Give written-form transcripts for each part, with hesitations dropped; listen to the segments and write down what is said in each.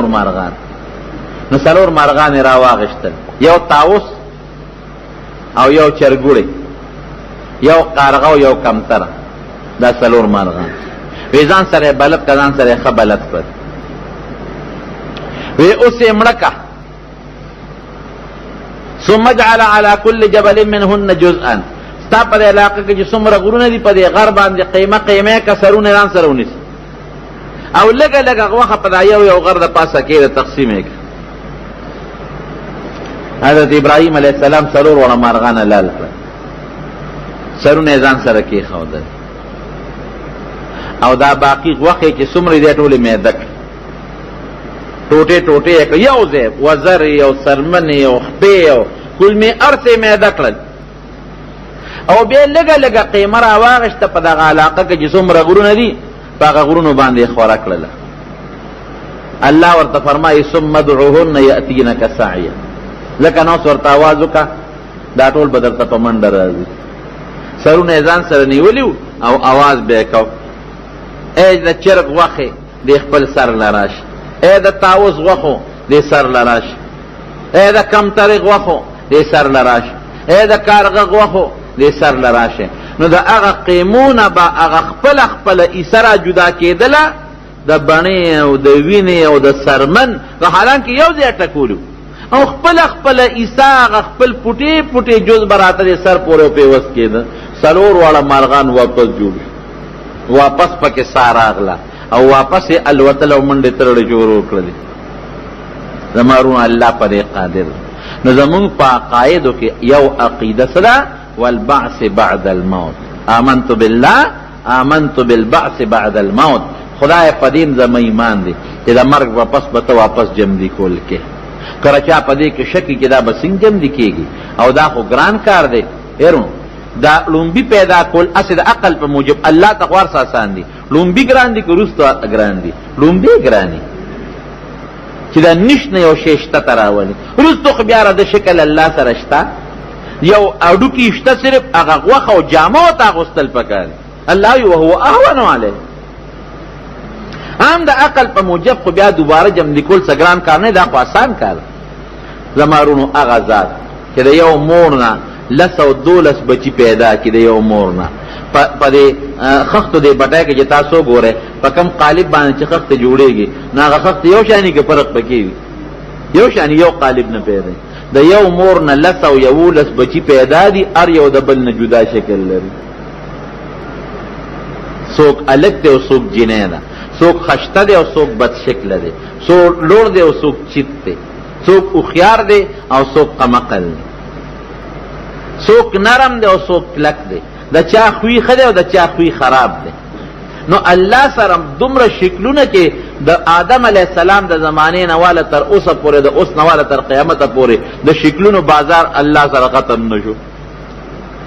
مارغان. نو څلور مارغان را واغشتل، یو طاووس او یو چرګوړی، یو قارغه او یو کمتره، دا څلور مارغان. وی ځان سره بلد که ځان سره ښه بلد کړ. وی اوس یې مړه که، ثم اجعل على كل جبل منهن جزءا. ستا په دې علاقه کې چې څومره غرونه دي په دې غر باندې قیمه قیمه که سرونه ځان سره ونیسي، او لږه لږه غوښه په دا یو غر د پاسه کېده تقسیم یې کړه. حضرت ابراهیم علیه السلام څلور واړه مارغان لال کړل، سرونه یې ځان سره کېښودل، او دا باقي غوښې چې څومره دي ټولې میده کړې، ټوټې ټوټې یې کړه، یو ځای وزرې او څرمنې او خپې او کولمې هر څه یې میده کړل، او بیا لږه لږه قیمه را واغېسته په دغه علاقه کې چې څومره غرونه دي په هغه غرونو باندې یې خوره کړله. الله ورته فرمایي ثم ادعوهن یأتینک سعیا. لکه نو ورته آواز وکړه دا ټول به درته په منډه راځي. سرونه یې ځان سره نیولي او آواز به یې کو، ای د چرګ غوښې دې خپل سر له راشي، ای د طاووس غوښو دې سر له راشي، ای د کمترې غوښو دې سر له راشي، ای د کارغه غوښو دې سر له راشي. نو د هغه قیمونه به هغه خپله عیسه را جدا کېدله د بڼې او د وینې او د سرمن، حالانکه یو ځای ټکولو، او خپله عیسه هغه خپل پوټې پوټې جز به راته د سر پورې پیوست کېده. څلور واړه مارغان واپس جوړ شو، واپس پکې ساه راغله او واپس یې الوتل او منډې ترړې جوړ کړلې. زمارون الله په دې قادر. نو زمونږ په عقایدو کې یو عقیده څه ده؟ والبعث بعد الموت. آمنت بالله آمنت بالبعث بعد الموت. خدای په دین زما ایمان دی چې د مرګ واپس به ته واپس جمدي کول کې. کله چا په دې کې شکی چې دا به څنګه جمدي کېږي، او دا خو ګران کار دی. هیرو دا لومبي پیدا کول اسې د عقل په موجب الله تقوار سه آسان دي. لومبي ګران دي که وروسته ګران دي؟ لومبي ګران دي چې دا نشنه یو شی شته ته راولي، وروسته خو بیا د شکل الله سره شته. یو اډوکي شته صرف هغه غوښه او جامه ورته اغوستل پکار دي. الله وی وهو اهون علیه. هم د عقل په موجب خو بیا دوباره جمع کول څه ګران کار نه، دا خو آسان کار. زمارونو هغه ذات چې د یو مور نه 112 بچي پیدا کړي، د یو مور نه په دې خښتو دې بټای کې چې تاسو ګورئ په کم قالب باندې چې خښت جوړېږي، نو هغه خښت یو شانې کې فرق پکې وي، یو شانې یو قالب نه پیدا. د یو مور نه 111 بچي پیدا دي، هر یو د بل نه جدا شکل لري. څوک الګ دی او څوک جنۍ ده، څوک خشته دی او څوک بد شکله دی، څوک لوړ دی او څوک چیت دی، څوک هوښیار دی او څوک قمقل دی، څوک نرم دی او څوک کلک دی، د چا خوی ښه دی او د چا خوی خراب دی. نو الله سره دومره شکلونه کې د آدم علیه السلام د زمانې نه واله تر اوسه پورې، د اوس نه واله تر قیامته پورې د شکلونو بازار الله سره ختم نشو.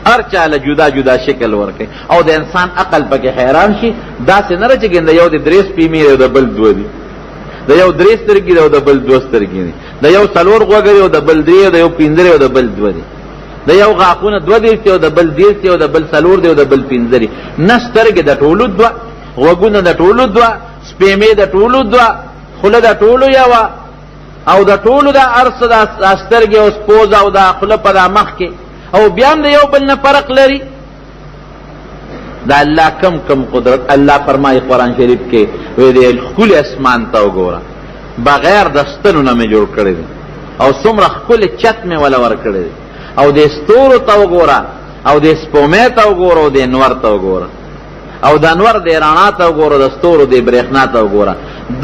هر چاله جدا جدا شکل ورکړي، او د انسان عقل پکې حیران شي. داسې نه چې د یو د 3 سپیمې او د بل 2 دي، د یو 3 سترګې او د بل 2 سترګې دي، د یو 4 غوږې او د بل 3 او د یو 15 او د بل 2 دي، د یو غاښونه 2 دي او د بل 10 او د بل 4 دي او د بل 15 دي. نه سترګې د ټولو 2، غوږونه د ټولو 2، سپیمې د ټولو 2، خوله د ټولو یو، او د ټولو د ارس د سترګې او سپوز او د خوله په د مخ کې، او بیا هم د یو بل نه فرق لري. دا الله کم قدرت. الله فرمایي قرآن شریف کې وی دی ښکلي اسمان ته وګوره، بغیر د ستنو نه مې جوړ کړی دی، او څومره ښکلي چت مې وله ورکړی دی، او د ستورو ته وګوره، او د سپومې ته وګوره، او د انور ته وګوره، او د انور د رڼا ته وګوره، د ستورو د برېښنا ته وګوره.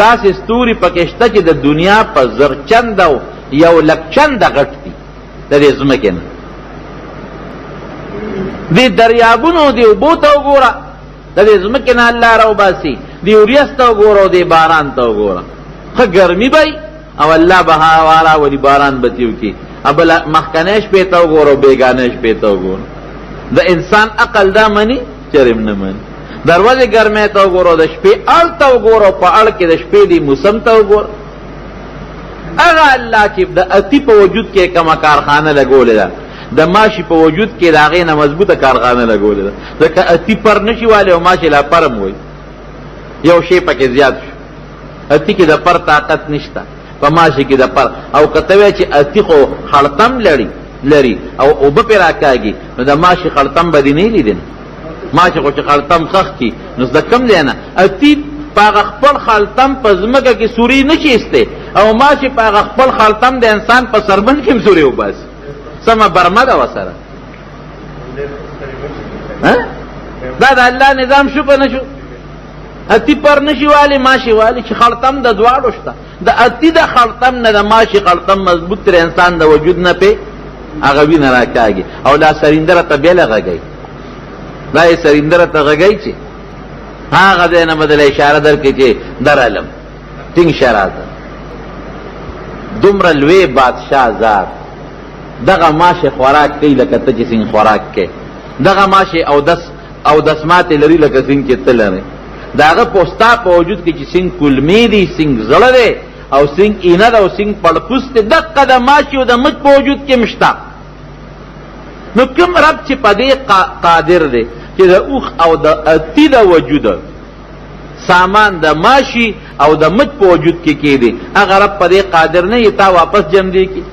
داسې ستوري پکې شته چې د دنیا په 1000 چنده او 100,000 چنده غټ دي د دې ځمکې نه. دی دریابونو دی اوبو ته وګوره، د دې ځمکې نه الله راوباسي، دی وریځ ته وګوره او دی باران ته وګوره. ښه ګرمي به او الله به هوا راولي، باران به تې وکړي. بل مخکنی شپې ته وګوره او بېګانۍ شپې ته وګوره. د انسان عقل دا مني؟ چرېم نه مني. دروازې ګرمۍ ته وګوره، د شپې اړ ته وګوره، په اړ کې د شپې دی موسم ته وګوره. هغه الله چې د اتی په وجود کې کومه کارخانه لګولې ده، د ماشي په وجود کې د هغې نه مضبوطه کارخانه لګولې ده. ځکه اتی پر نشي والی او ماشي لا پرم وي، یو شی پکې زیات شو. اتی کې د پر طاقت نشته، په ماشي کې د پر، او کته وی چې اتی خو خړتم لري او اوبه پې راکاږي، نو د ماشي خړتم به دې نه لیدل. ماشي خو چې خړتم خښ کي نو د کم دی نه، اتی پاغه خپل خړتم په ځمکه کې سوري نه شي ایستی، او ماشي پاغه خپل خړتم د انسان په سربند کې هم سوري وباسي. سمه برمه ده ورسره. دا د الله نظام شو که نه شو؟ اتی پر نشي والی ماشي والی چې خړتم د دواړو شته. د اتی د خړتم نه د ماشي خړتم مضبوط تر انسان د وجود نه پې هغه وینه راکاږي. او لا سریندره ته بیله غږی، دا یې سریندره ته غږی چې هغه دی نه بدله اشاره درکړي چې درالم ټینګ شراته. دومره لوی بادشاه ذات دغه ماشي خوراک کوي لکه ته چې څنګه خوراک کوي. دغه ماشي او دسماتې لري لکه څنګه چې ته لرې. د هغه پوستا په وجود کې چې څنګه کلمې دي، څنګه زړه دی، او څنګه اینه ده، او څنګه پړپوس دی، دقه د ماشي او د مچ په وجود کې هم شته. نو کوم رب چې په دې قادر دی چې د اوښ او د اتی د وجود سامان د ماشي او د مچ په وجود کې کېدی، هغه رب په دې قادر نه یې تا واپس جمع دی کی.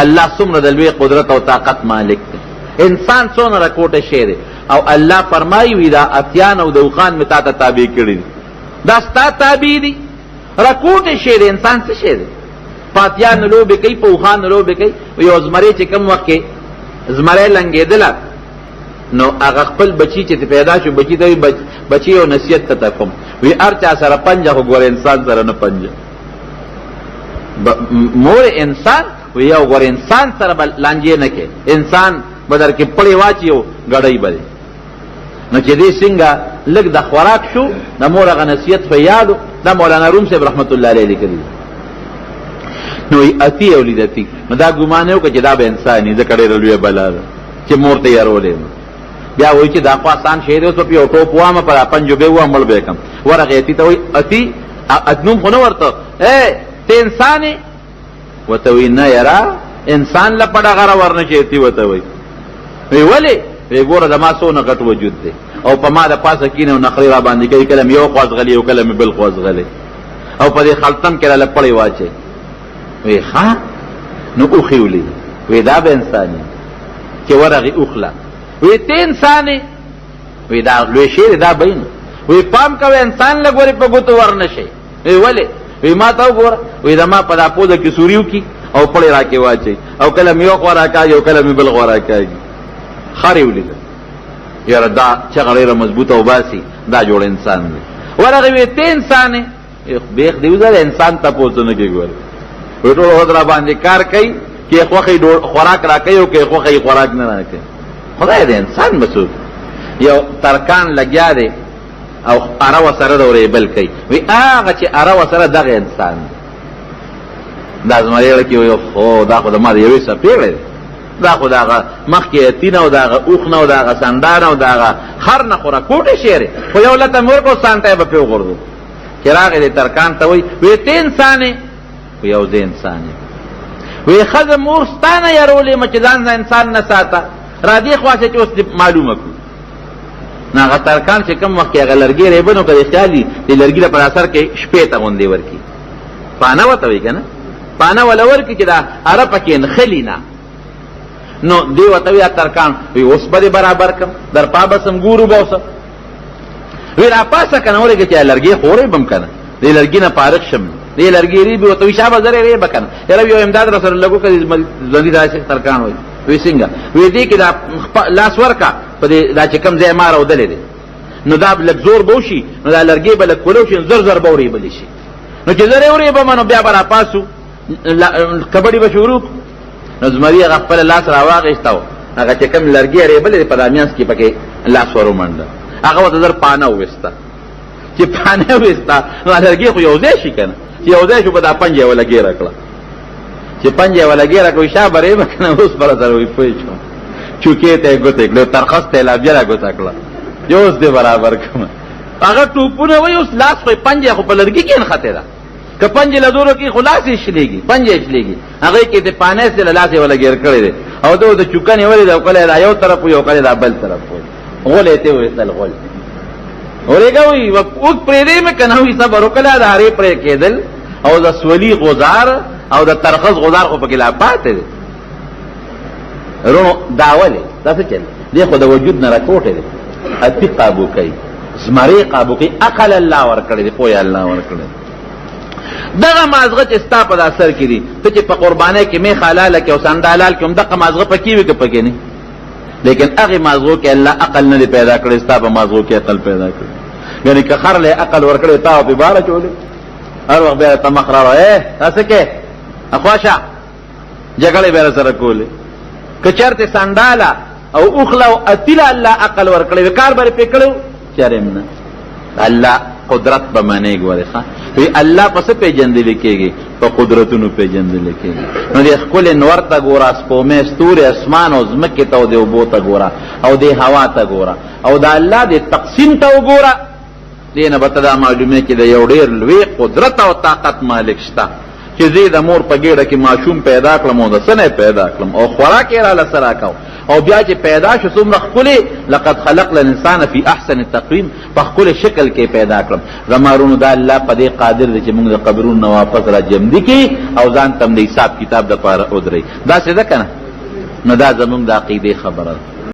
الله څومره د لوی قدرت او طاقت مالک دی. انسان څونه رکوټه شی دی، او الله فرمایي وی دا اتیان او د اوښان مې تا ته تابع کړي دي. دا ستا تابع دي. رکوټه شی دی، انسان څه شی دی؟ په اتیانو لوبې کوي، په اوښانو لوبې کوي. یو زمری چې کوم وخت کې زمری لنګېدله، نو هغه خپل بچی چې پیدا شو، بچی ته بچی او نصیحت ته تفهم وی هر چا سره پنجه خو ګوره انسان سره نه پنجه. مور انسان وی یو ګوره انسان سره لانجې نه کې، انسان به در کې پړې واچي او ګړۍ به دی. نو چې دې څنګه لږ د خوراک شو، د مور هغه نصیحت په یادو. دا مولانا روم صاحب رحمت الله علیه لیکلي. نو اتی او لیدتی، نو دا ګمان یې وکړه چې دا به انسان یې، ځکه ډېره لویه بلا ده چې مور ته یې رولې. بیا وایي چې دا خو آسان شی دی، اوس په یو ټوپ وامه پر پنجو به ووم مړ به کم. ورغې اتي ته وایي اتی ادنوم خو نه ورته ته انسان یې؟ ورته وایي نه یاره انسان له پډه غره ورنه چې اتي ورته وایي. وی ولې؟ وی ګوره زما څونه غټ وجود دی، او په ما د پاسه کینې او نخرې را باندې کوي، کله مې یو خوا ځغلي او کله مې بل خوا ځغلي، او په دې خلطم کې راله پړې واچوي. وی ښه نو اوښې ولید. وی دا به انسان یې چې ورغې اوښله. وی ته انسان یې؟ وی دا لوی شی دی، دا بین. وی پام کوه انسان له ګورې په ګوتو ورنه شي. وی ولې؟ وی ما ته وګوره، وی زما په دا پوزه کې سوري وکړي او پړې راکې واچوي، او کله مې یو خوا راکاږي او کله مې بل خوا راکاږي. خارې ولیده یاره دا چغه ډېره مضبوطه وباسي، دا جوړ انسان دی. ورغې وی ته انسان یې؟ بیخ دی وزه انسان تپوس نه کوي. ګوره وی ټول ورځ را باندې کار کوي، کې خوښې خوراک را کوي او کې خوښې خوراک نه را کوي. خدای دې انسان بسو یو ترکان لګیا دی او اره وسره د ورېبل کوي. وی هغه چې اره وسره دغه انسان دی. دا زمری کې یو خو دا خو د ما د یوې څپېړې دی، دا خو د هغه مخکې یتي نه او د هغه اوښ نه او د هغه سنډا نه او د هغه خر نه خو راکوټې شی دی، خو یو لته مې ورکړو سانټه یې به پرې وغورځو. چې راغی دې ترکان ته وایي وی ته انسان یې؟ وی یو زه انسان یم. وی ښځه مور ستا نه یارولې مه چې ځان انسان نه ساته، را دې خواشه چې اوس دې معلومه کړو. نو هغه ترکان چې کوم وخت کې هغه لرګي ریبه نو که دې خیال وي دې لرګي له پر اثر کې شپې ته غوندې ورکړي، پانه ورته وایي که نه، پانه وله ورکړي چې دا اره پکې نښلي نه. نو دې ورته وایي ترکان وی اوس به دې برابر کړم، در پا بسم ګورو به اوسه. وی را پاسه که نه ورکړي چې لرګي خو ریبم که نه، دې لرګي نه فارغ شم. دې لرګي ریبي ورته وایي شابه زر یې ریبه که نه، یاره یو امداد راسره لګو که ژوندي داسې ترکان وایي. وی څنګه؟ وی دې کې دا لاس ورکا په دې دا چې کوم ځای ما راودلې دی، نو دا لږ زور به وشي، نو دا لرګی به لږ کولو شي، زر زر به ورېبلی شي. نو چې زر یې ورېبم نو بیا به راپاسو کبډي به شروع. نو زمري هغه خپل لاس راواغېسته و، هغه چې کوم لرګي یې ریبلې دی په دا میانځ کې پکې لاس ور ومنډه، هغه ورته زر پانه وویسته. چې پانه وویسته نو لرګي خو یو ځای شي که نه، چې یو ځای شو به دا پنجه یې وله ګېره کړه. چې پنجه ولا ګیره کوي شا بره مکنه اوس پر سره وي پوي شو چوکې ته ګوتې کړو ترخص ته لا بیا ګوتا کړه یو اوس دې برابر کوم هغه ټوپونه وي اوس لاس په پنجه خو په لرګي کې نه خته ده که پنجه لدورو کې خلاص شلېږي پنجه شلېږي هغه کې ته پانه سره لاس ولا ګیر کړی دی او د چوکانې ولې دا کله دا یو طرف یو کله دا بل طرف غولې ته وېستل غول اورېګه وي وک پرې مې کنه وي صبر وکړه د هرې پرې کېدل او د سولي غزار او د ترخص غزار خو پکې لا پاتې دي رونو داولې دا څه چل دی خو د وجود نه راکوټې دي اتی قابو کوي زمری قابو کوي عقل الله ورکړي دی خو یې الله ورکړي دغه مازغه چې ستا په اثر کې دي ته چې په قربانۍ کې می حلال کې او سندالال کې هم دغه مازغه پکې وي که پکې نه لیکن هغه مازغه کې الله عقل نه پیدا کړی ستا په مازغه کې عقل پیدا کړی یعنی که خر له عقل ورکړي تا په بار چولې هر وخت به ته مخرا تاسو کې اخواشه جګړه به سره کولې کچرته سندالا او اخلا او اتلا الله عقل ورکړي کار بر پکړو چرېمنه الله قدرت به معنی ګوره ښا وی الله پس پیجندل کېږي په قدرتونو پیجندل کېږي نو د خپل نور ته ګوره سپومې ستوري اسمان او زمکه ته د وبو ته ګوره او د هوا ته ګوره او د الله د تقسیم ته وګوره دینه به ته دا معلومه کې د یو ډېر لوی قدرت او طاقت مالک شته چې زه د مور په ګېډه کې ماشوم پیدا کړم او د سنې پیدا کړم او خوراک یې را لسره کاو او بیا چې پیدا شو څومره ښکلې لقد خلقنا الانسان فی احسن تقویم په ښکلې شکل کې پیدا کړم زمارونو دا الله په دې قادر دی چې موږ د قبرونو نه واپس را جمدي کړي او ځان ته هم د حساب کتاب دپاره ودرئ داسې ده که نه نو دا زموږ د عقیدې خبره ده